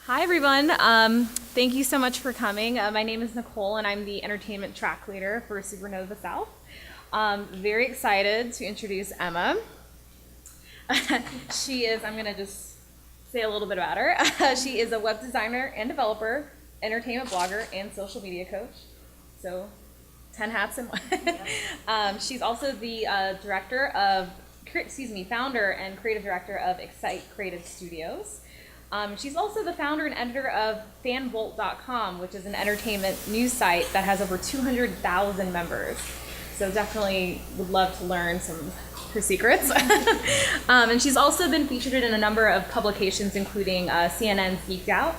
Hi everyone, thank you so much for coming. My name is Nicole and I'm the entertainment track leader for SuperNova South. Very excited to introduce Emma. She is, I'm gonna just say a little bit about her. She is a web designer and developer, entertainment blogger, and social media coach. So 10 hats in one. She's also the founder and creative director of Excite Creative Studios. She's also the founder and editor of FanBolt.com, which is an entertainment news site that has over 200,000 members. So definitely would love to learn some of her secrets. And she's also been featured in a number of publications, including CNN's Geek Out,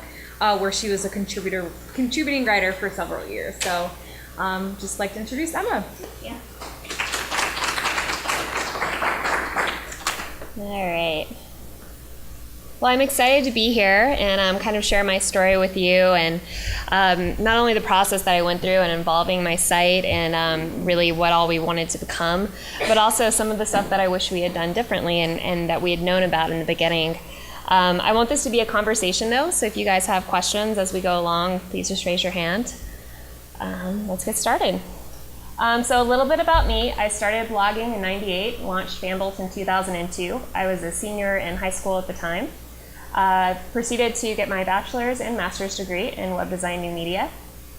where she was a contributing writer for several years. So just like to introduce Emma. Yeah. All right. Well, I'm excited to be here and kind of share my story with you, and not only the process that I went through and involving my site and really what all we wanted to become, but also some of the stuff that I wish we had done differently and that we had known about in the beginning. I want this to be a conversation though, so if you guys have questions as we go along, please just raise your hand. Let's get started. So a little bit about me. I started blogging in '98, launched FanBolt in 2002. I was a senior in high school at the time. Proceeded to get my bachelor's and master's degree in web design new media.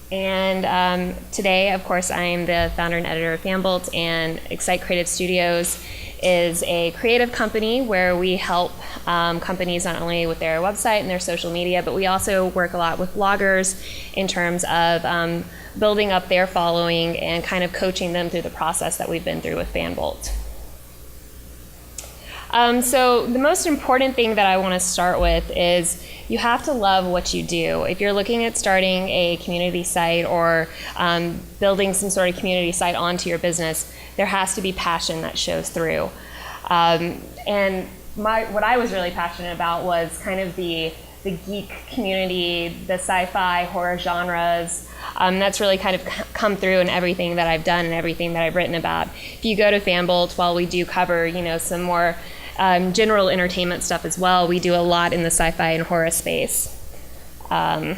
And today, of course, I am the founder and editor of FanBolt, and Excite Creative Studios is a creative company where we help companies not only with their website and their social media, but we also work a lot with bloggers in terms of building up their following and kind of coaching them through the process that we've been through with FanBolt. So the most important thing that I want to start with is you have to love what you do. If you're looking at starting a community site or building some sort of community site onto your business, there has to be passion that shows through. And what I was really passionate about was kind of the geek community, the sci-fi, horror genres. That's really kind of come through in everything that I've done and everything that I've written about. If you go to FanBolt, while we do cover, some more general entertainment stuff as well, we do a lot in the sci-fi and horror space. And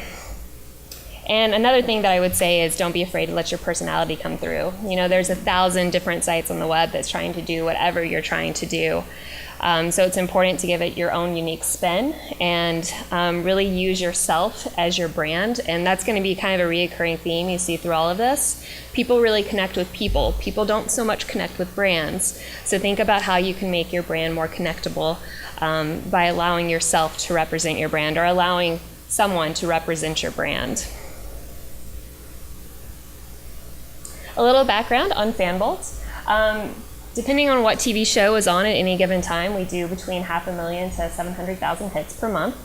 another thing that I would say is don't be afraid to let your personality come through. There's 1,000 different sites on the web that's trying to do whatever you're trying to do. So it's important to give it your own unique spin and really use yourself as your brand. And that's going to be kind of a reoccurring theme you see through all of this. People really connect with people. People don't so much connect with brands. So think about how you can make your brand more connectable by allowing yourself to represent your brand or allowing someone to represent your brand. A little background on FanBolt. Depending on what TV show is on at any given time, we do between 500,000 to 700,000 hits per month.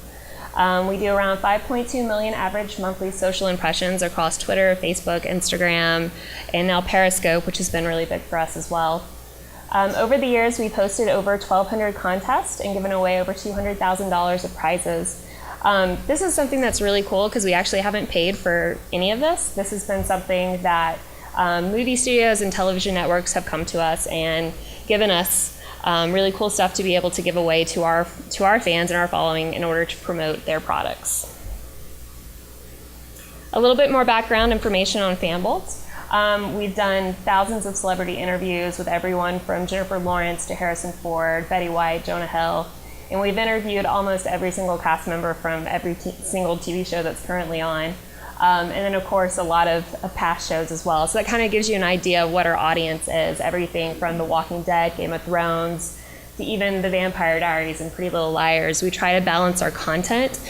We do around 5.2 million average monthly social impressions across Twitter, Facebook, Instagram, and now Periscope, which has been really big for us as well. Over the years, we've hosted over 1,200 contests and given away over $200,000 of prizes. This is something that's really cool because we actually haven't paid for any of this. This has been something that movie studios and television networks have come to us and given us really cool stuff to be able to give away to our fans and our following in order to promote their products. A little bit more background information on FanBolt. We've done thousands of celebrity interviews with everyone from Jennifer Lawrence to Harrison Ford, Betty White, Jonah Hill, and we've interviewed almost every single cast member from every single TV show that's currently on. And then, of course, a lot of past shows as well. So that kind of gives you an idea of what our audience is. Everything from The Walking Dead, Game of Thrones, to even The Vampire Diaries and Pretty Little Liars. We try to balance our content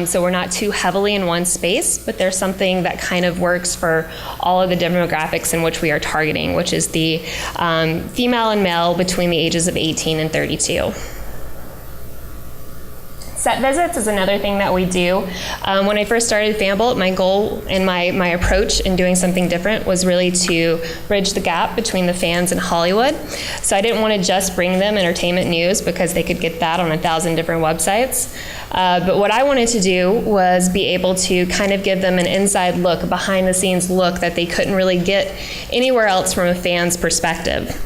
so we're not too heavily in one space, but there's something that kind of works for all of the demographics in which we are targeting, which is the female and male between the ages of 18 and 32. Set visits is another thing that we do. When I first started FanBolt, my goal and my approach in doing something different was really to bridge the gap between the fans and Hollywood. So I didn't want to just bring them entertainment news because they could get that on 1,000 different websites. But what I wanted to do was be able to kind of give them an inside look, a behind the scenes look that they couldn't really get anywhere else from a fan's perspective.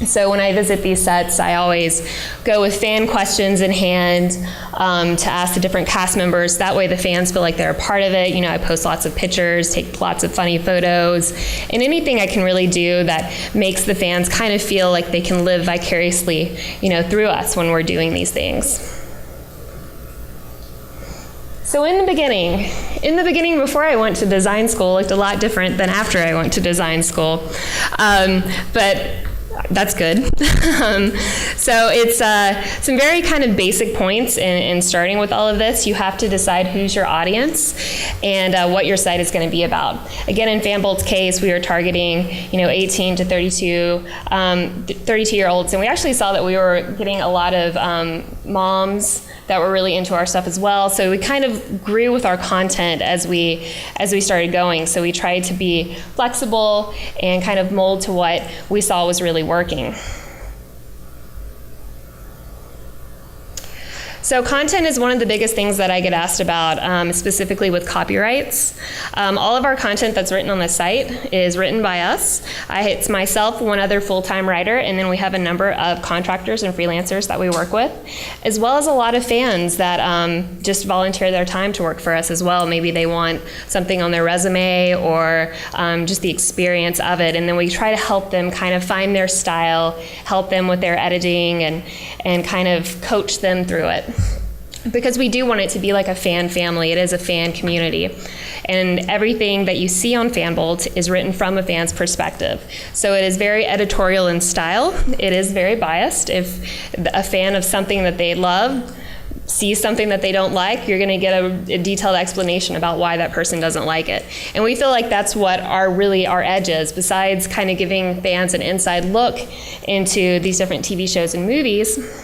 So when I visit these sets, I always go with fan questions in hand to ask the different cast members. That way the fans feel like they're a part of it. You know, I post lots of pictures, take lots of funny photos, and anything I can really do that makes the fans kind of feel like they can live vicariously, you know, through us when we're doing these things. So in the beginning before I went to design school, it looked a lot different than after I went to design school. But that's good. So it's some very kind of basic points in starting with all of this. You have to decide who's your audience and what your site is going to be about. Again, in FanBolt's case, we were targeting 18 to 32-year-olds, and we actually saw that we were getting a lot of moms that were really into our stuff as well. So we kind of grew with our content as we started going. So we tried to be flexible and kind of mold to what we saw was really working. So content is one of the biggest things that I get asked about, specifically with copyrights. All of our content that's written on the site is written by us. It's myself, one other full-time writer, and then we have a number of contractors and freelancers that we work with, as well as a lot of fans that just volunteer their time to work for us as well. Maybe they want something on their resume or just the experience of it, and then we try to help them kind of find their style, help them with their editing, and kind of coach them through it. Because we do want it to be like a fan family. It is a fan community. And everything that you see on FanBolt is written from a fan's perspective. So it is very editorial in style. It is very biased. If a fan of something that they love sees something that they don't like, you're gonna get a detailed explanation about why that person doesn't like it. And we feel like that's what our edge is, besides kind of giving fans an inside look into these different TV shows and movies.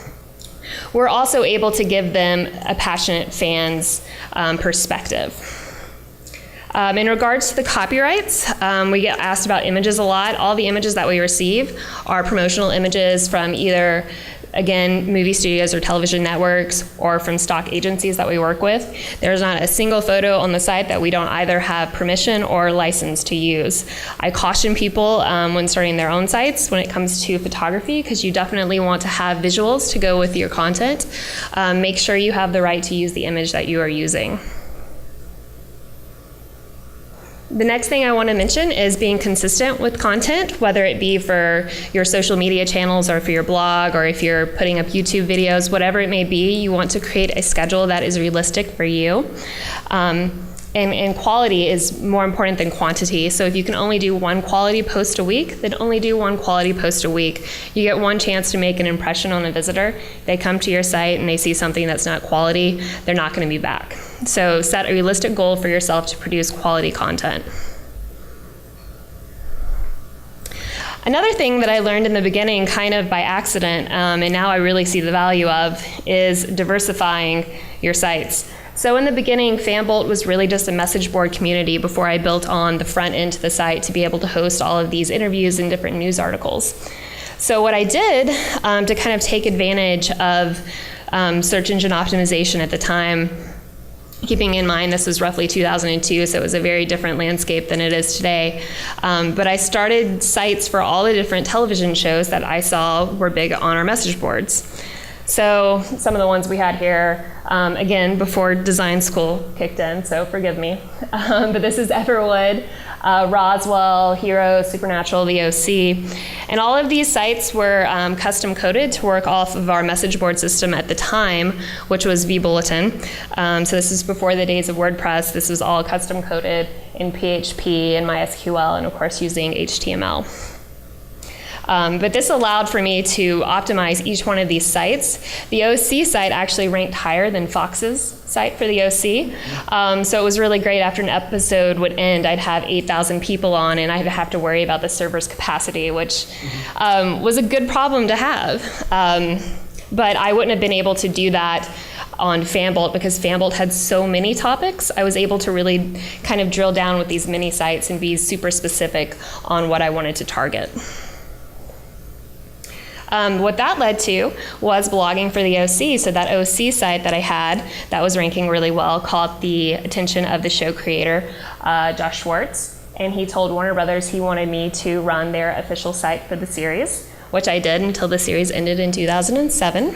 We're also able to give them a passionate fan's perspective. In regards to the copyrights, we get asked about images a lot. All the images that we receive are promotional images from either, again, movie studios or television networks, or from stock agencies that we work with. There's not a single photo on the site that we don't either have permission or license to use. I caution people when starting their own sites when it comes to photography, because you definitely want to have visuals to go with your content. Make sure you have the right to use the image that you are using. The next thing I want to mention is being consistent with content, whether it be for your social media channels or for your blog, or if you're putting up YouTube videos, whatever it may be. You want to create a schedule that is realistic for you. And quality is more important than quantity. So if you can only do one quality post a week, then only do one quality post a week. You get one chance to make an impression on a visitor. They come to your site and they see something that's not quality, they're not going to be back. So set a realistic goal for yourself to produce quality content. Another thing that I learned in the beginning kind of by accident, and now I really see the value of, is diversifying your sites. So in the beginning, FanBolt was really just a message board community before I built on the front end to the site to be able to host all of these interviews and different news articles. So what I did to kind of take advantage of search engine optimization at the time, keeping in mind this was roughly 2002, so it was a very different landscape than it is today. But I started sites for all the different television shows that I saw were big on our message boards. So some of the ones we had here, again, before design school kicked in, so forgive me. But this is Everwood, Roswell, Heroes, Supernatural, the OC. And all of these sites were custom coded to work off of our message board system at the time, which was vBulletin. So this is before the days of WordPress. This was all custom coded in PHP and MySQL, and of course using HTML. But this allowed for me to optimize each one of these sites. The OC site actually ranked higher than Fox's site for the OC. So it was really great. After an episode would end, I'd have 8,000 people on, and I'd have to worry about the server's capacity, which was a good problem to have. But I wouldn't have been able to do that on FanBolt because FanBolt had so many topics. I was able to really kind of drill down with these mini sites and be super specific on what I wanted to target. What that led to was blogging for the OC. So that OC site that I had that was ranking really well caught the attention of the show creator, Josh Schwartz, and he told Warner Brothers he wanted me to run their official site for the series. which I did until the series ended in 2007.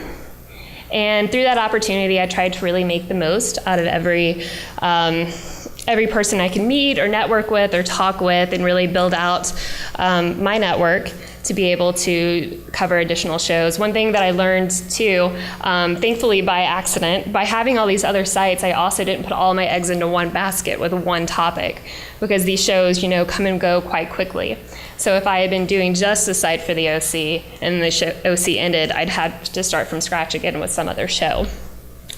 And through that opportunity, I tried to really make the most out of every person I can meet or network with or talk with, and really build out my network to be able to cover additional shows. One thing that I learned too, thankfully by accident, by having all these other sites, I also didn't put all my eggs into one basket with one topic, because these shows, come and go quite quickly. So if I had been doing just a site for the OC and the OC ended, I'd have to start from scratch again with some other show.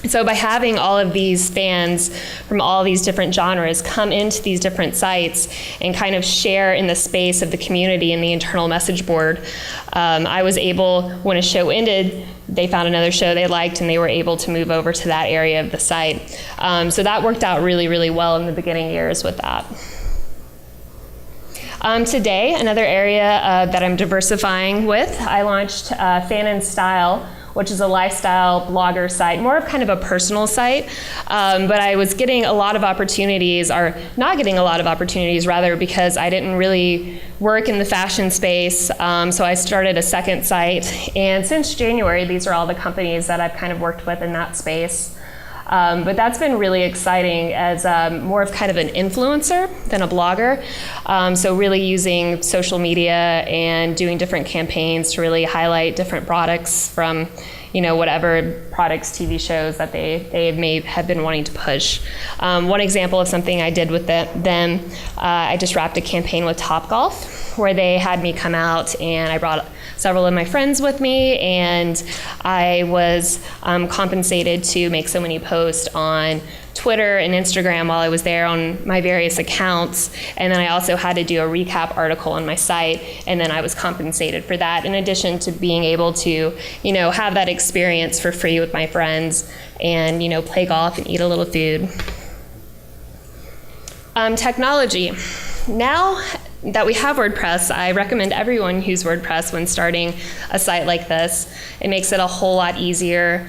So by having all of these fans from all these different genres come into these different sites and kind of share in the space of the community and the internal message board, I was able, when a show ended, they found another show they liked and they were able to move over to that area of the site. So that worked out really, really well in the beginning years with that. Today, another area that I'm diversifying with, I launched Fan and Style, which is a lifestyle blogger site, more of kind of a personal site. But I was getting a lot of opportunities, or not getting a lot of opportunities rather, because I didn't really work in the fashion space. So I started a second site. And since January, these are all the companies that I've kind of worked with in that space. But that's been really exciting as more of kind of an influencer than a blogger. So really using social media and doing different campaigns to really highlight different products from, whatever products, TV shows that they may have been wanting to push. One example of something I did with them, I just wrapped a campaign with Topgolf, where they had me come out, and I brought several of my friends with me, and I was compensated to make so many posts on Twitter and Instagram while I was there on my various accounts. And then I also had to do a recap article on my site, and then I was compensated for that, in addition to being able to, have that experience for free with my friends and, play golf and eat a little food. Technology. Now that we have WordPress, I recommend everyone use WordPress when starting a site like this. It makes it a whole lot easier.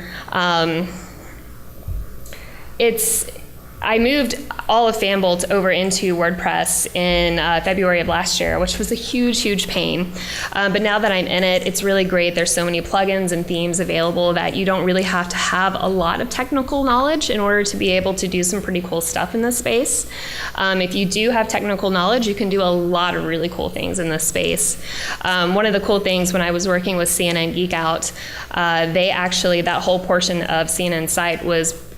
I moved all of FanBolt over into WordPress in February of last year, which was a huge, huge pain. But now that I'm in it, it's really great. There's so many plugins and themes available that you don't really have to have a lot of technical knowledge in order to be able to do some pretty cool stuff in this space. If you do have technical knowledge, you can do a lot of really cool things in this space. One of the cool things when I was working with CNN Geek Out, that whole portion of CNN site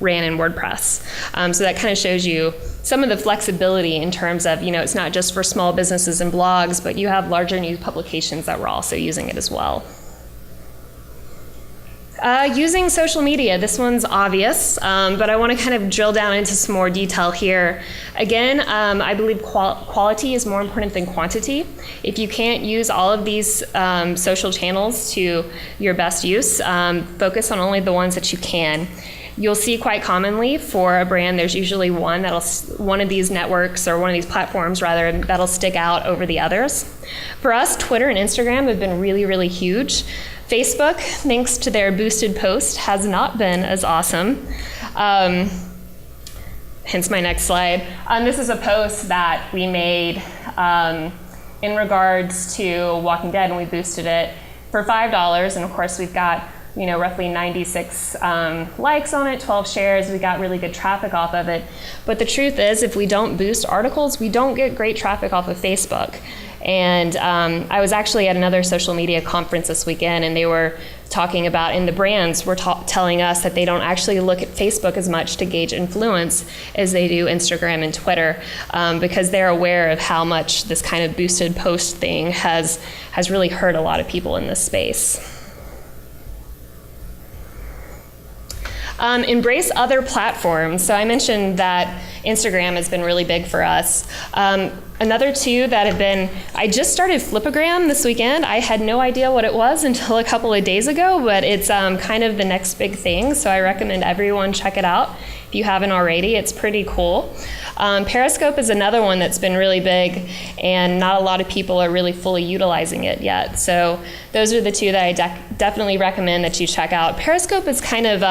ran in WordPress. So that kind of shows you some of the flexibility in terms of, it's not just for small businesses and blogs, but you have larger news publications that were also using it as well. Using social media, this one's obvious, but I want to kind of drill down into some more detail here. Again, I believe quality is more important than quantity. If you can't use all of these social channels to your best use, focus on only the ones that you can. You'll see quite commonly for a brand, there's usually one of these networks, or one of these platforms rather, that'll stick out over the others. For us, Twitter and Instagram have been really, really huge. Facebook, thanks to their boosted post, has not been as awesome. Hence my next slide. This is a post that we made in regards to Walking Dead, and we boosted it for $5. And of course, we've got roughly 96 likes on it, 12 shares. We got really good traffic off of it. But the truth is, if we don't boost articles, we don't get great traffic off of Facebook. And I was actually at another social media conference this weekend, and they were talking about, and the brands were telling us that they don't actually look at Facebook as much to gauge influence as they do Instagram and Twitter, because they're aware of how much this kind of boosted post thing has really hurt a lot of people in this space. Embrace other platforms. So I mentioned that Instagram has been really big for us. Another two that have been, I just started Flipagram this weekend. I had no idea what it was until a couple of days ago, but it's kind of the next big thing. So I recommend everyone check it out if you haven't already. It's pretty cool. Periscope is another one that's been really big, and not a lot of people are really fully utilizing it yet. So those are the two that I definitely recommend that you check out. Periscope is kind of,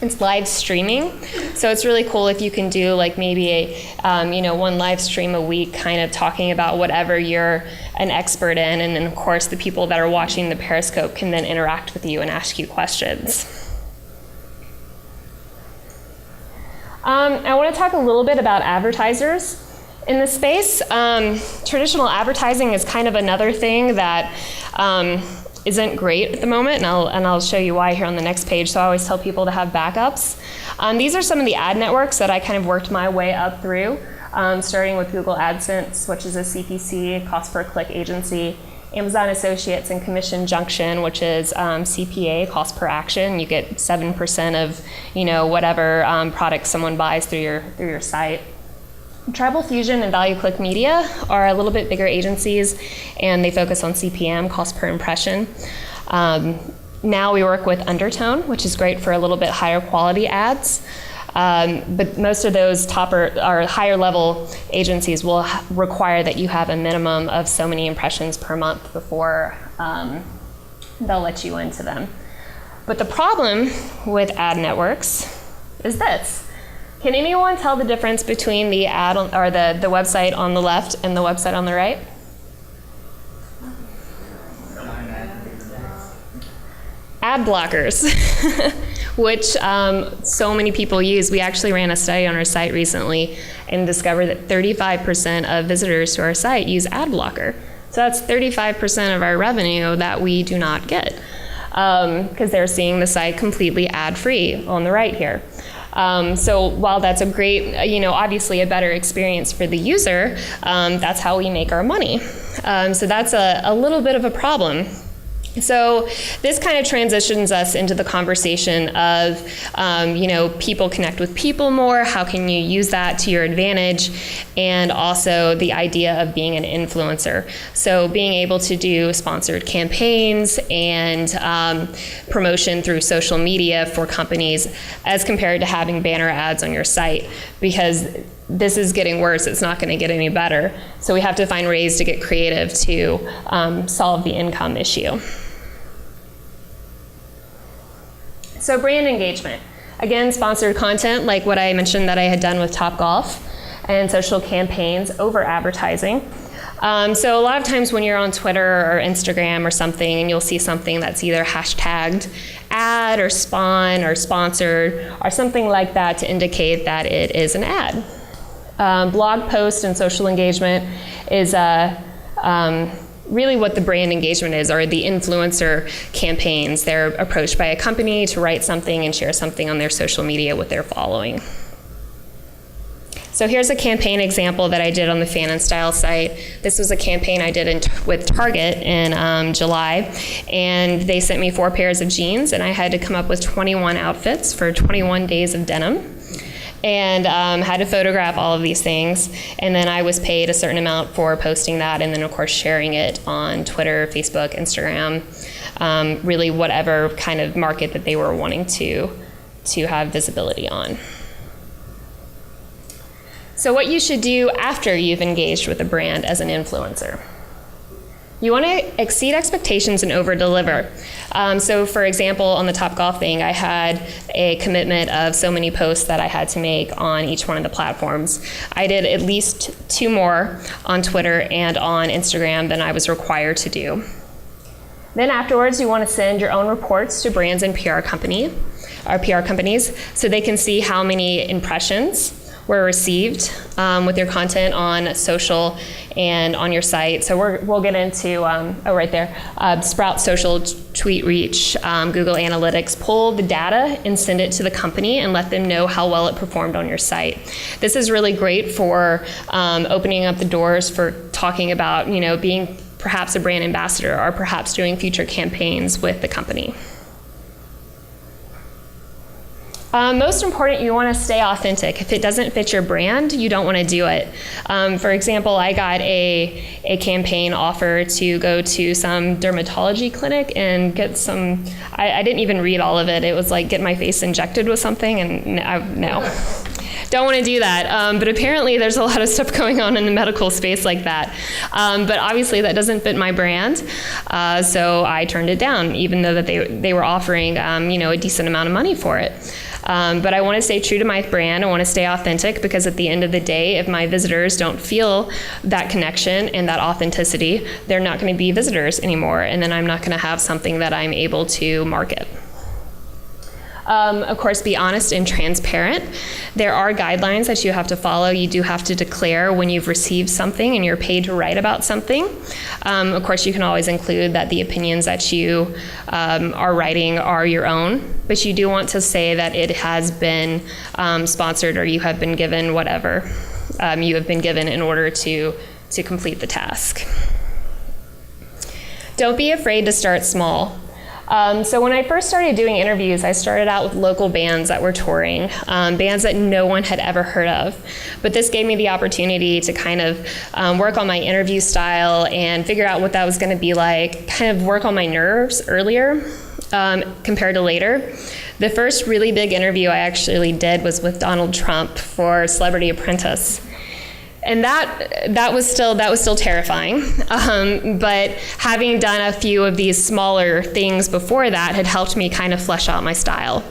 It's live streaming, so it's really cool if you can do like maybe a one live stream a week, kind of talking about whatever you're an expert in, and then of course the people that are watching the Periscope can then interact with you and ask you questions. I want to talk a little bit about advertisers in this space. Traditional advertising is kind of another thing that isn't great at the moment, and I'll show you why here on the next page. So I always tell people to have backups. These are some of the ad networks that I kind of worked my way up through, starting with Google AdSense, which is a CPC, cost per click agency, Amazon Associates and Commission Junction, which is CPA, cost per action. You get 7% of whatever product someone buys through your site. Tribal Fusion and Value Click Media are a little bit bigger agencies, and they focus on CPM, cost per impression. Now we work with Undertone, which is great for a little bit higher quality ads. But most of those top or higher level agencies will require that you have a minimum of so many impressions per month before they'll let you into them. But the problem with ad networks is this. Can anyone tell the difference between the ad or the website on the left and the website on the right? Ad blockers, which so many people use. We actually ran a study on our site recently and discovered that 35% of visitors to our site use ad blocker. So that's 35% of our revenue that we do not get because they're seeing the site completely ad-free on the right here. So while that's a great, obviously a better experience for the user, that's how we make our money. So that's a little bit of a problem. So this kind of transitions us into the conversation of, people connect with people more. How can you use that to your advantage? And also the idea of being an influencer. So being able to do sponsored campaigns and promotion through social media for companies as compared to having banner ads on your site, because this is getting worse. It's not going to get any better. So we have to find ways to get creative to solve the income issue. So brand engagement. Again, sponsored content, like what I mentioned that I had done with Topgolf, and social campaigns over advertising. So a lot of times when you're on Twitter or Instagram or something, and you'll see something that's either hashtagged ad or spawn or sponsored or something like that to indicate that it is an ad. Blog post and social engagement is really what the brand engagement is, or the influencer campaigns. They're approached by a company to write something and share something on their social media with their following. So here's a campaign example that I did on the Fan and Style site. This was a campaign I did with Target in July, and they sent me 4 pairs of jeans, and I had to come up with 21 outfits for 21 days of denim. And had to photograph all of these things, and then I was paid a certain amount for posting that, and then of course sharing it on Twitter, Facebook, Instagram, really whatever kind of market that they were wanting to have visibility on. So what you should do after you've engaged with a brand as an influencer. You want to exceed expectations and over-deliver. So for example, on the Topgolf thing, I had a commitment of so many posts that I had to make on each one of the platforms. I did at least 2 more on Twitter and on Instagram than I was required to do. Then afterwards, you want to send your own reports to brands and PR companies so they can see how many impressions were received with your content on social and on your site. So we'll get into, right there, Sprout Social, Tweet Reach, Google Analytics, pull the data and send it to the company and let them know how well it performed on your site. This is really great for opening up the doors for talking about, being perhaps a brand ambassador or perhaps doing future campaigns with the company. Most important, you want to stay authentic. If it doesn't fit your brand, you don't want to do it. For example, I got a campaign offer to go to some dermatology clinic and get some, I didn't even read all of it. It was like get my face injected with something, and no. don't want to do that. But apparently there's a lot of stuff going on in the medical space like that. But obviously that doesn't fit my brand. So I turned it down, even though that they were offering, a decent amount of money for it. But I want to stay true to my brand. I want to stay authentic, because at the end of the day, if my visitors don't feel that connection and that authenticity, they're not going to be visitors anymore. And then I'm not going to have something that I'm able to market. Of course, be honest and transparent. There are guidelines that you have to follow. You do have to declare when you've received something and you're paid to write about something. Of course, you can always include that the opinions that you are writing are your own, but you do want to say that it has been sponsored, or you have been given whatever you have been given in order to complete the task. Don't be afraid to start small. So when I first started doing interviews, I started out with local bands that were touring, bands that no one had ever heard of. But this gave me the opportunity to kind of work on my interview style and figure out what that was going to be like, kind of work on my nerves earlier compared to later. The first really big interview I actually did was with Donald Trump for Celebrity Apprentice. And that was still terrifying. But having done a few of these smaller things before that had helped me kind of flesh out my style.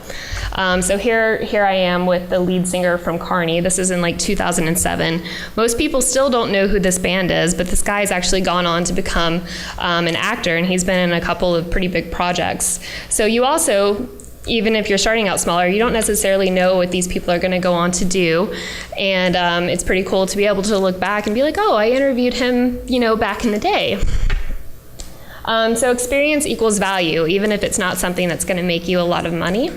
So here I am with the lead singer from Carney. This is in like 2007. Most people still don't know who this band is, but this guy's actually gone on to become an actor, and he's been in a couple of pretty big projects. So you also, even if you're starting out smaller, you don't necessarily know what these people are going to go on to do. And it's pretty cool to be able to look back and be like, oh, I interviewed him, back in the day. So experience equals value, even if it's not something that's going to make you a lot of money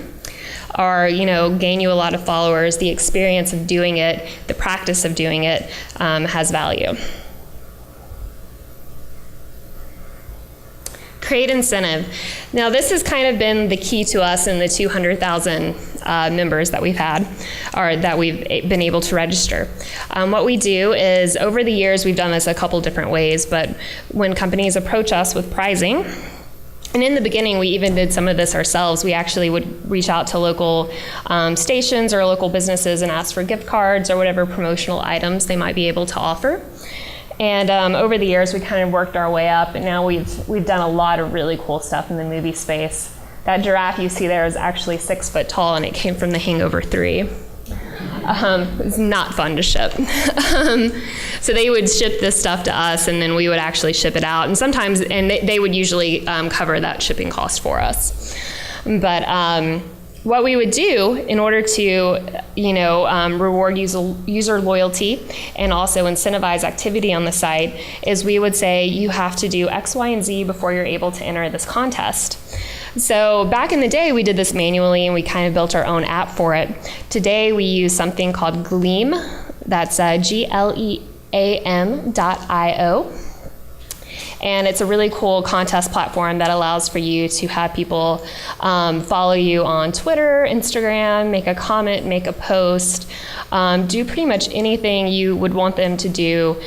or, gain you a lot of followers. The experience of doing it, the practice of doing it has value. Create incentive. Now, this has kind of been the key to us in the 200,000 members that we've had, or that we've been able to register. What we do is, over the years, we've done this a couple different ways, but when companies approach us with pricing, and in the beginning, we even did some of this ourselves. We actually would reach out to local stations or local businesses and ask for gift cards or whatever promotional items they might be able to offer. And over the years, we kind of worked our way up, and now we've done a lot of really cool stuff in the movie space. That giraffe you see there is actually 6 foot tall, and it came from The Hangover 3. It's not fun to ship. So they would ship this stuff to us, and then we would actually ship it out. And sometimes, they would usually cover that shipping cost for us. But what we would do in order to, reward user loyalty and also incentivize activity on the site is we would say you have to do X, Y, and Z before you're able to enter this contest. So back in the day, we did this manually, and we kind of built our own app for it. Today, we use something called Gleam. That's GLEAM.io. And it's a really cool contest platform that allows for you to have people follow you on Twitter, Instagram, make a comment, make a post, do pretty much anything you would want them to do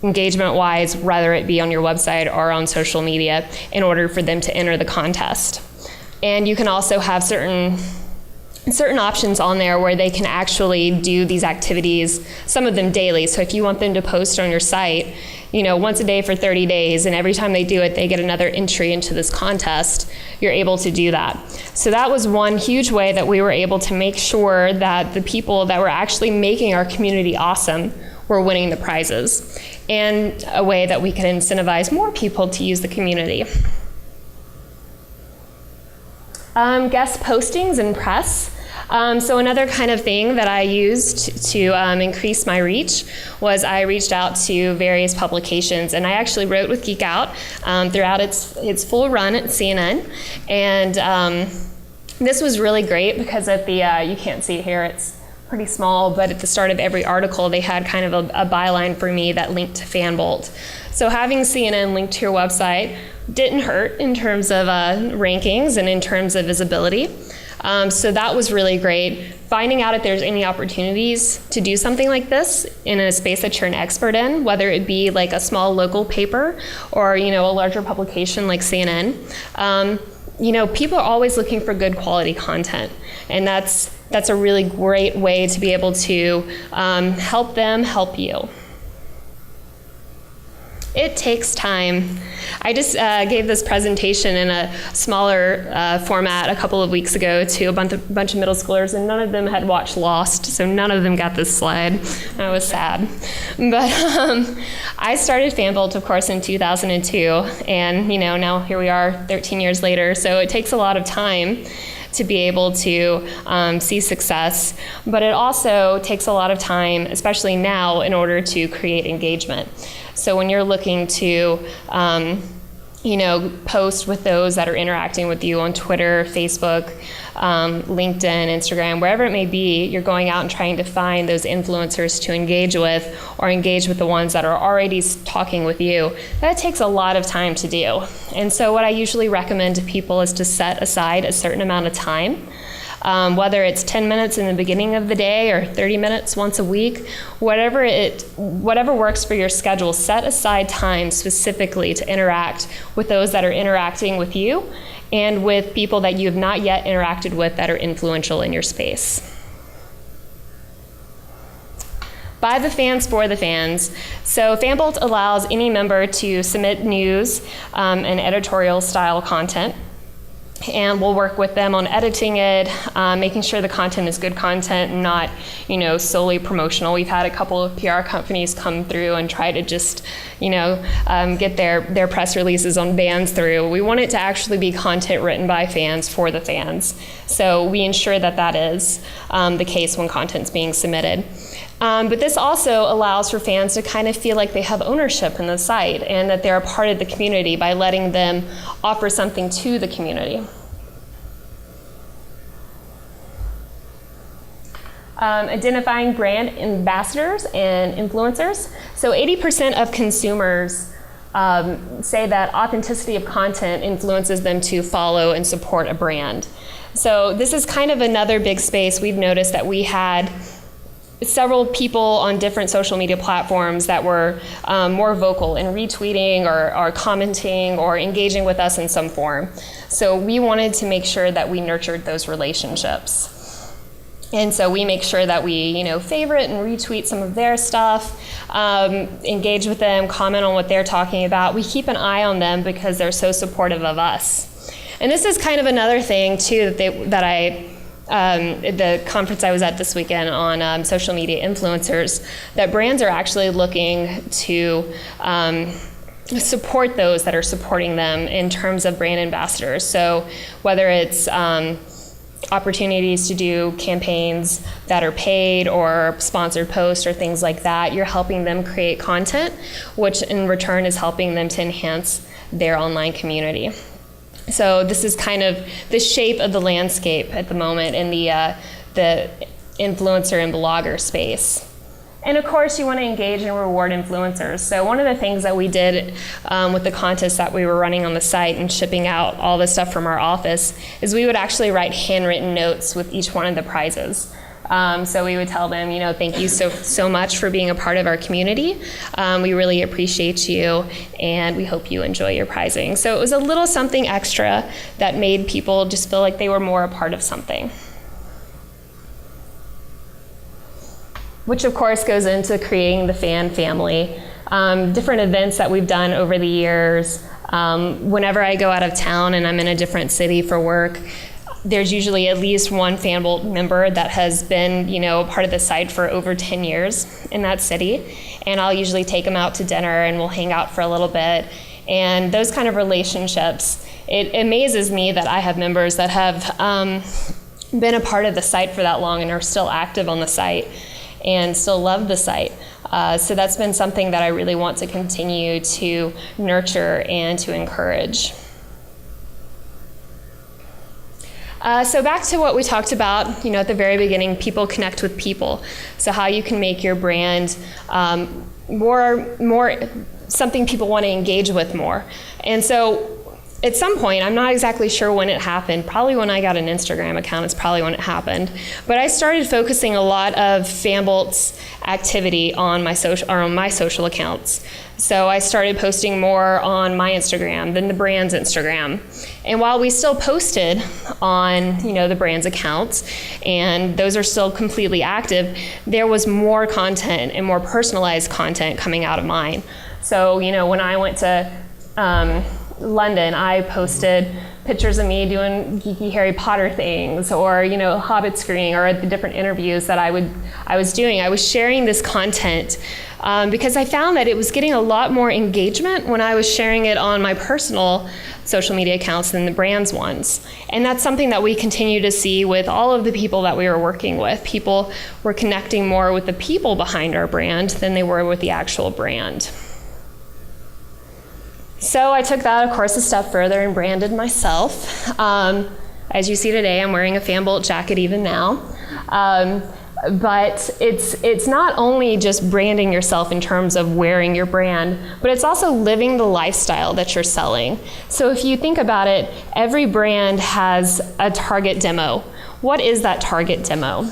engagement-wise, whether it be on your website or on social media, in order for them to enter the contest. And you can also have certain options on there where they can actually do these activities, some of them daily. So if you want them to post on your site, once a day for 30 days, and every time they do it, they get another entry into this contest, you're able to do that. So that was one huge way that we were able to make sure that the people that were actually making our community awesome were winning the prizes, and a way that we could incentivize more people to use the community. Guest postings and press. So another kind of thing that I used to increase my reach was I reached out to various publications, and I actually wrote with Geek Out throughout its full run at CNN. And this was really great because at the, you can't see it here, it's pretty small, but at the start of every article, they had kind of a byline for me that linked to FanBolt. So having CNN linked to your website didn't hurt in terms of rankings and in terms of visibility. So that was really great. Finding out if there's any opportunities to do something like this in a space that you're an expert in, whether it be like a small local paper or a larger publication like CNN. People are always looking for good quality content, and that's that's a really great way to be able to help them help you. It takes time. I just gave this presentation in a smaller format a couple of weeks ago to a bunch of middle schoolers, and none of them had watched Lost, so none of them got this slide. I was sad. But I started FanBolt, of course, in 2002, and now here we are 13 years later, so it takes a lot of time to be able to see success, but it also takes a lot of time, especially now, in order to create engagement. So when you're looking to post with those that are interacting with you on Twitter, Facebook, LinkedIn, Instagram, wherever it may be, you're going out and trying to find those influencers to engage with, or engage with the ones that are already talking with you. That takes a lot of time to do. And so what I usually recommend to people is to set aside a certain amount of time. Whether it's 10 minutes in the beginning of the day or 30 minutes once a week, whatever works for your schedule, set aside time specifically to interact with those that are interacting with you and with people that you have not yet interacted with that are influential in your space. By the fans, for the fans. So FanBolt allows any member to submit news and editorial style content. And we'll work with them on editing it, making sure the content is good content and not, solely promotional. We've had a couple of PR companies come through and try to just, get their press releases on bands through. We want it to actually be content written by fans for the fans. So we ensure that that is the case when content's being submitted. But this also allows for fans to kind of feel like they have ownership in the site and that they're a part of the community by letting them offer something to the community. Identifying brand ambassadors and influencers. So 80% of consumers say that authenticity of content influences them to follow and support a brand. So this is kind of another big space. We've noticed that we had several people on different social media platforms that were more vocal in retweeting or commenting or engaging with us in some form. So we wanted to make sure that we nurtured those relationships. And so we make sure that we, favorite and retweet some of their stuff, engage with them, comment on what they're talking about. We keep an eye on them because they're so supportive of us. And this is kind of another thing too the conference I was at this weekend on social media influencers, that brands are actually looking to support those that are supporting them in terms of brand ambassadors. So whether it's opportunities to do campaigns that are paid or sponsored posts or things like that, you're helping them create content, which in return is helping them to enhance their online community. So this is kind of the shape of the landscape at the moment in the influencer and blogger space. And of course, you want to engage and reward influencers. So one of the things that we did with the contest that we were running on the site and shipping out all the stuff from our office is we would actually write handwritten notes with each one of the prizes. So we would tell them, thank you so much for being a part of our community. We really appreciate you, and we hope you enjoy your prizing. So it was a little something extra that made people just feel like they were more a part of something. Which of course goes into creating the fan family. Different events that we've done over the years. Whenever I go out of town and I'm in a different city for work, there's usually at least one FanBolt member that has been, a part of the site for over 10 years in that city. And I'll usually take them out to dinner and we'll hang out for a little bit. And those kind of relationships, it amazes me that I have members that have been a part of the site for that long and are still active on the site and still love the site. So that's been something that I really want to continue to nurture and to encourage. So back to what we talked about, at the very beginning, people connect with people. So how you can make your brand more something people want to engage with more. And so at some point, I'm not exactly sure when it happened, probably when I got an Instagram account, it's probably when it happened, but I started focusing a lot of FanBolt's activity on my social accounts. So I started posting more on my Instagram than the brand's Instagram. And while we still posted on, the brand's accounts, and those are still completely active, there was more content and more personalized content coming out of mine. So, when I went to London, I posted pictures of me doing geeky Harry Potter things, or Hobbit screening, or the different interviews that I was doing. I was sharing this content because I found that it was getting a lot more engagement when I was sharing it on my personal social media accounts than the brand's ones. And that's something that we continue to see with all of the people that we were working with. People were connecting more with the people behind our brand than they were with the actual brand. So I took that, of course, a step further and branded myself. As you see today, I'm wearing a FanBolt jacket even now. But it's not only just branding yourself in terms of wearing your brand, but it's also living the lifestyle that you're selling. So if you think about it, every brand has a target demo. What is that target demo?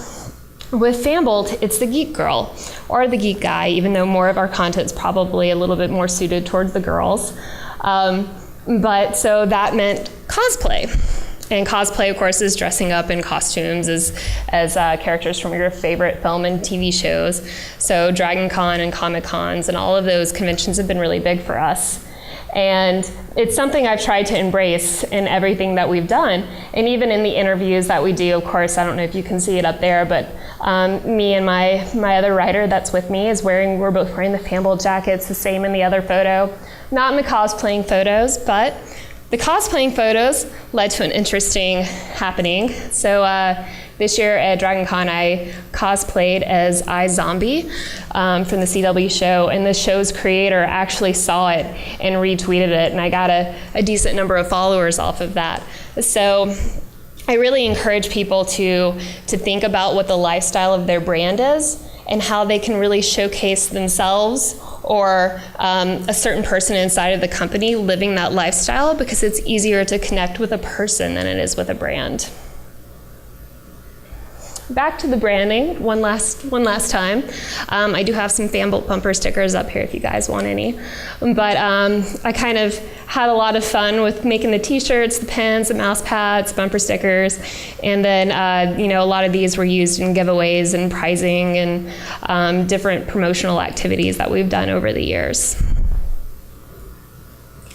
With FanBolt, it's the Geek Girl or the Geek Guy, even though more of our content's probably a little bit more suited towards the girls. But so that meant cosplay. And cosplay, of course, is dressing up in costumes as characters from your favorite film and TV shows. So Dragon Con and Comic Cons and all of those conventions have been really big for us. And it's something I've tried to embrace in everything that we've done. And even in the interviews that we do, of course, I don't know if you can see it up there, but me and my other writer that's with me we're both wearing the FanBolt jackets, the same in the other photo. Not in the cosplaying photos, but the cosplaying photos led to an interesting happening. So this year at Dragon Con, I cosplayed as iZombie from the CW show, and the show's creator actually saw it and retweeted it, and I got a decent number of followers off of that. So I really encourage people to think about what the lifestyle of their brand is and how they can really showcase themselves or a certain person inside of the company living that lifestyle, because it's easier to connect with a person than it is with a brand. Back to the branding one last time. I do have some FanBolt bumper stickers up here if you guys want any. But I kind of had a lot of fun with making the t-shirts, the pens, the mouse pads, bumper stickers, and then a lot of these were used in giveaways and prizing and different promotional activities that we've done over the years.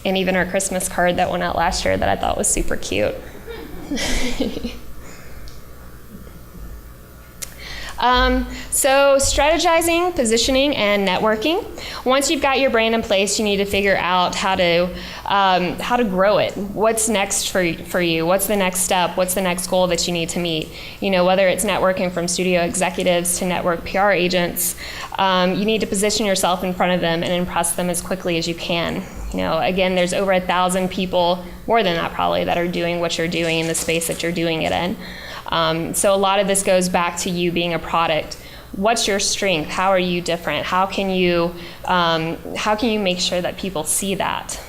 And even our Christmas card that went out last year that I thought was super cute. So strategizing, positioning, and networking. Once you've got your brand in place, you need to figure out how to grow it. What's next for you? What's the next step? What's the next goal that you need to meet? Whether it's networking from studio executives to network PR agents, you need to position yourself in front of them and impress them as quickly as you can. Again, there's over 1,000 people, more than that probably, that are doing what you're doing in the space that you're doing it in. So a lot of this goes back to you being a product. What's your strength? How are you different? How can you make sure that people see that?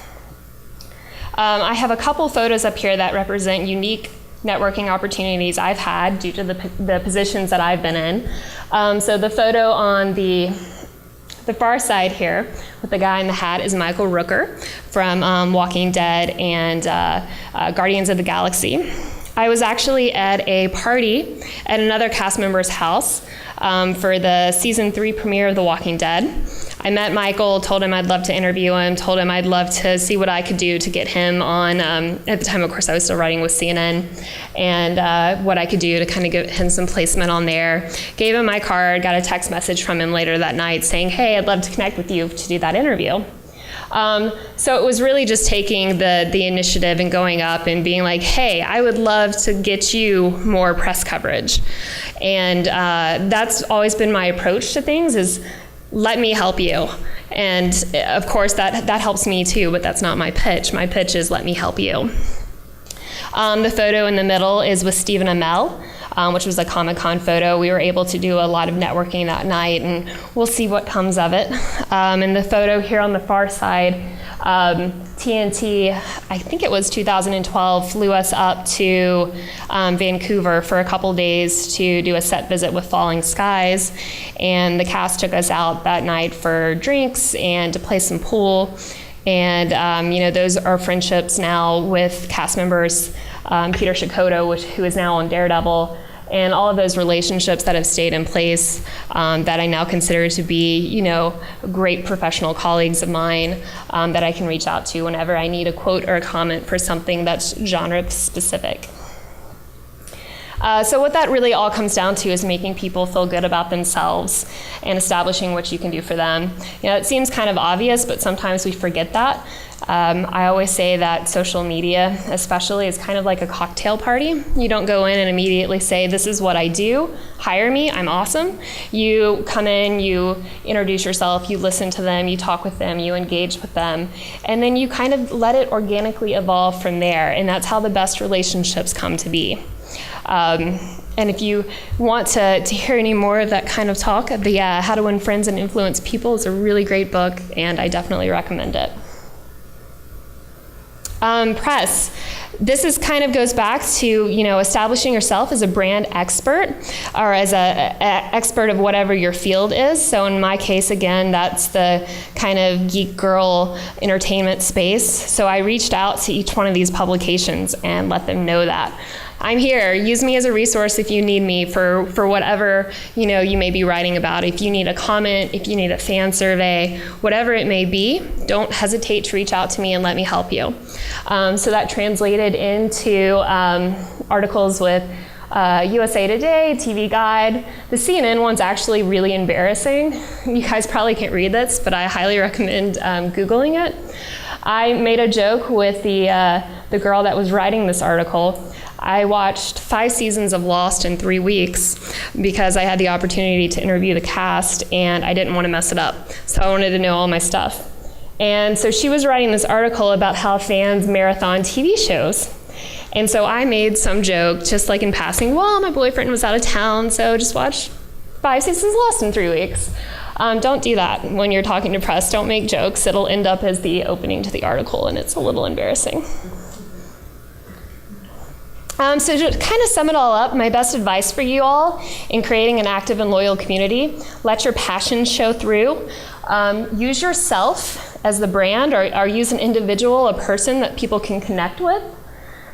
I have a couple photos up here that represent unique networking opportunities I've had due to the positions that I've been in. So the photo on the far side here with the guy in the hat is Michael Rooker from Walking Dead and Guardians of the Galaxy. I was actually at a party at another cast member's house for the season 3 premiere of The Walking Dead. I met Michael, told him I'd love to interview him, told him I'd love to see what I could do to get him on, at the time, of course, I was still writing with CNN, and what I could do to kind of get him some placement on there. Gave him my card, got a text message from him later that night saying, hey, I'd love to connect with you to do that interview. So it was really just taking the initiative and going up and being like, hey, I would love to get you more press coverage. And that's always been my approach to things, is let me help you. And of course that helps me too, but that's not my pitch. My pitch is let me help you. The photo in the middle is with Stephen Amell, which was a Comic-Con photo. We were able to do a lot of networking that night, and we'll see what comes of it. And the photo here on the far side TNT, I think it was 2012, flew us up to Vancouver for a couple days to do a set visit with Falling Skies, and the cast took us out that night for drinks and to play some pool. And those are friendships now with cast members, Peter Shikoda, who is now on Daredevil, and all of those relationships that have stayed in place that I now consider to be, great professional colleagues of mine that I can reach out to whenever I need a quote or a comment for something that's genre specific. So what that really all comes down to is making people feel good about themselves and establishing what you can do for them. It seems kind of obvious, but sometimes we forget that. I always say that social media, especially, is kind of like a cocktail party. You don't go in and immediately say, this is what I do, hire me, I'm awesome. You come in, you introduce yourself, you listen to them, you talk with them, you engage with them, and then you kind of let it organically evolve from there, and that's how the best relationships come to be. And if you want to hear any more of that kind of talk, the How to Win Friends and Influence People is a really great book, and I definitely recommend it. Press. This kind of goes back to establishing yourself as a brand expert or as a expert of whatever your field is. So in my case, again, that's the kind of Geek Girl entertainment space. So I reached out to each one of these publications and let them know that I'm here. Use me as a resource if you need me for whatever you may be writing about. If you need a comment, if you need a fan survey, whatever it may be, don't hesitate to reach out to me and let me help you. So that translated into articles with USA Today, TV Guide. The CNN one's actually really embarrassing. You guys probably can't read this, but I highly recommend Googling it. I made a joke with the girl that was writing this article. I watched 5 seasons of Lost in 3 weeks because I had the opportunity to interview the cast and I didn't want to mess it up. So I wanted to know all my stuff. And so she was writing this article about how fans marathon TV shows. And so I made some joke, just like in passing, well, my boyfriend was out of town, so just watch 5 seasons of Lost in 3 weeks. Don't do that when you're talking to press. Don't make jokes. It'll end up as the opening to the article, and it's a little embarrassing. So to kind of sum it all up, my best advice for you all in creating an active and loyal community, let your passion show through. Use yourself as the brand, or use an individual, a person that people can connect with.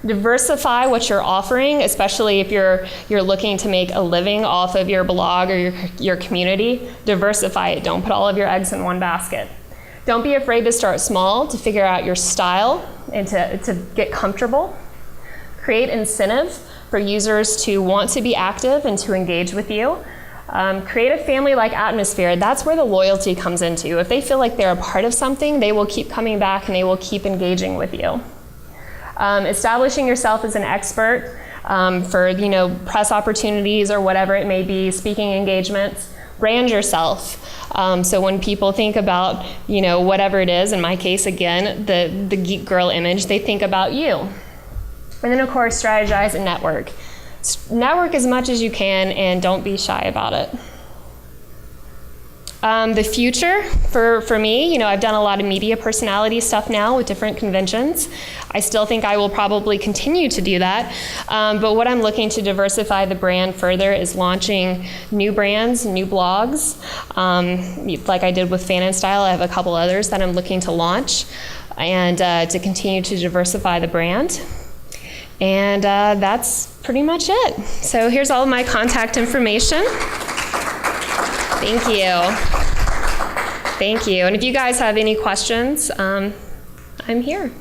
Diversify what you're offering, especially if you're looking to make a living off of your blog or your community. Diversify it. Don't put all of your eggs in one basket. Don't be afraid to start small, to figure out your style and to get comfortable. Create incentive for users to want to be active and to engage with you. Create a family-like atmosphere. That's where the loyalty comes into. If they feel like they're a part of something, they will keep coming back and they will keep engaging with you. Establishing yourself as an expert for press opportunities or whatever it may be, speaking engagements. Brand yourself. So when people think about whatever it is, in my case again, the Geek Girl image, they think about you. And then, of course, strategize and network. Network as much as you can, and don't be shy about it. The future for me, I've done a lot of media personality stuff now with different conventions. I still think I will probably continue to do that. But what I'm looking to diversify the brand further is launching new brands, new blogs. Like I did with Fan and Style, I have a couple others that I'm looking to launch, and to continue to diversify the brand. And that's pretty much it. So here's all of my contact information. Thank you. Thank you. And if you guys have any questions, I'm here.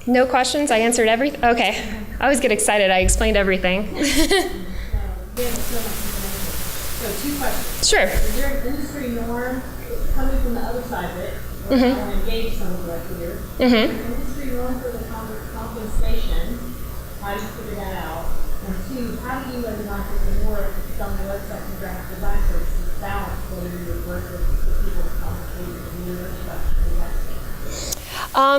No questions? I answered everything? Okay. I always get excited. I explained everything. So 2 questions. Sure. Is there an industry norm coming from the other side of it? I want to engage some of the rest of here. An industry norm for the compensation. How do you figure that out? And 2, how do you as an entrepreneur selling the website and graphic design services balance whether you work with the people that compensate and your structure?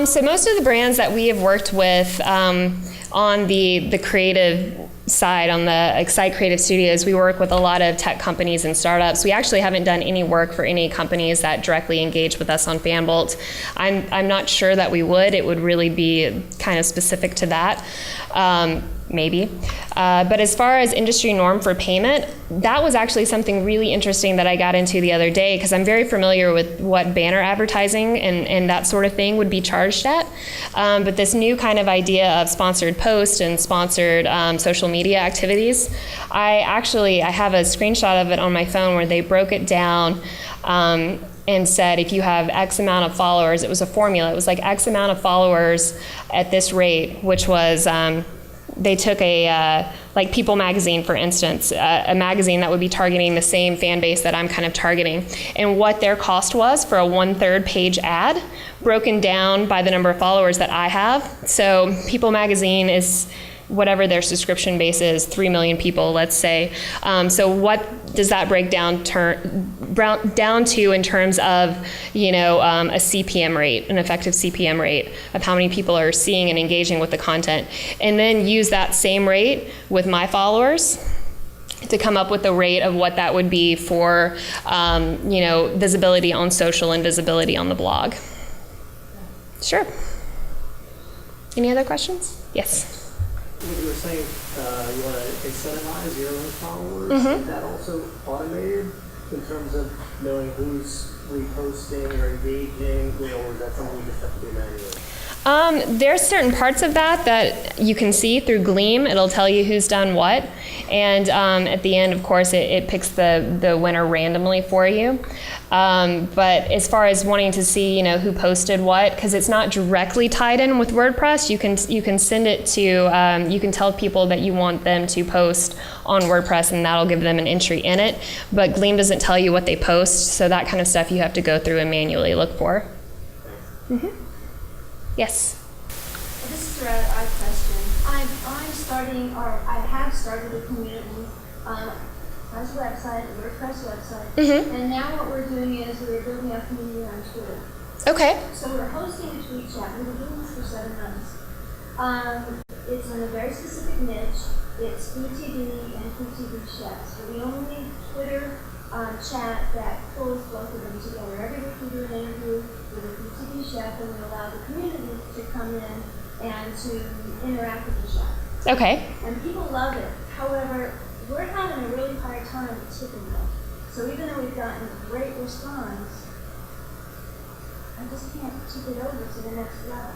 So most of the brands that we have worked with on the creative side, on the Excite Creative Studios, we work with a lot of tech companies and startups. We actually haven't done any work for any companies that directly engage with us on FanBolt. I'm not sure that we would. It would really be kind of specific to that. Maybe. But as far as industry norm for payment, that was actually something really interesting that I got into the other day, because I'm very familiar with what banner advertising and that sort of thing would be charged at. But this new kind of idea of sponsored posts and sponsored social media activities, I have a screenshot of it on my phone where they broke it down and said if you have X amount of followers, it was a formula, it was like X amount of followers at this rate, which was they took like People magazine, for instance, a magazine that would be targeting the same fan base that I'm kind of targeting, and what their cost was for a 1/3 page ad, broken down by the number of followers that I have. So People magazine is whatever their subscription base is, 3 million people, let's say. So what does that break down to in terms of, a CPM rate, an effective CPM rate of how many people are seeing and engaging with the content, and then use that same rate with my followers to come up with the rate of what that would be for, visibility on social and visibility on the blog. Sure. Any other questions? Yes. What you were saying, you want to incentivize your own followers. Is that also automated in terms of knowing who's reposting or engaging, or is that something you just have to do manually? There's certain parts of that you can see through Gleam. It'll tell you who's done what, and at the end, of course, it picks the winner randomly for you. But as far as wanting to see, who posted what, because it's not directly tied in with WordPress, you can send it to, you can tell people that you want them to post on WordPress, and that'll give them an entry in it. But Gleam doesn't tell you what they post, so that kind of stuff you have to go through and manually look for. Yes. This is a rather odd question. I have started a community as a website, a WordPress website, and now what we're doing is we're building a community on Twitter. Okay. So we're hosting a tweet chat. We've been doing this for 7 months. It's in a very specific niche. It's PTV and PTV chefs. We're the only Twitter chat that pulls both of them together. Every week we do an interview with a PTV chef, and we allow the community to come in and to interact with the chef. Okay. And people love it. However, we're having a really hard time with tipping them. So even though we've gotten a great response, I just can't tip it over to the next level.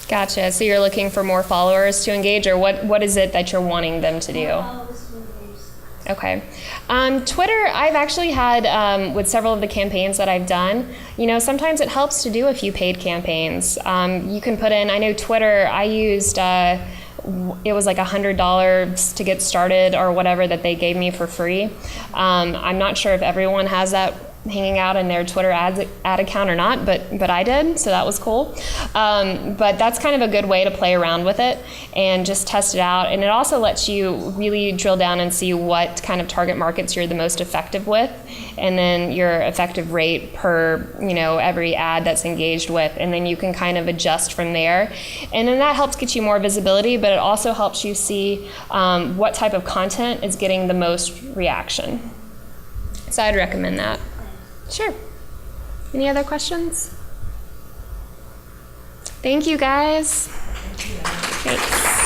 Gotcha. So you're looking for more followers to engage, or what is it that you're wanting them to do? More followers to engage. Okay. Twitter, I've actually had, with several of the campaigns that I've done, sometimes it helps to do a few paid campaigns. You can put in, I know Twitter, I used, it was like $100 to get started or whatever that they gave me for free. I'm not sure if everyone has that hanging out in their Twitter ad account or not, but I did, so that was cool. But that's kind of a good way to play around with it and just test it out. And it also lets you really drill down and see what kind of target markets you're the most effective with, and then your effective rate per every ad that's engaged with, and then you can kind of adjust from there. And then that helps get you more visibility, but it also helps you see what type of content is getting the most reaction. So I'd recommend that. Sure. Any other questions? Thank you, guys. Thanks.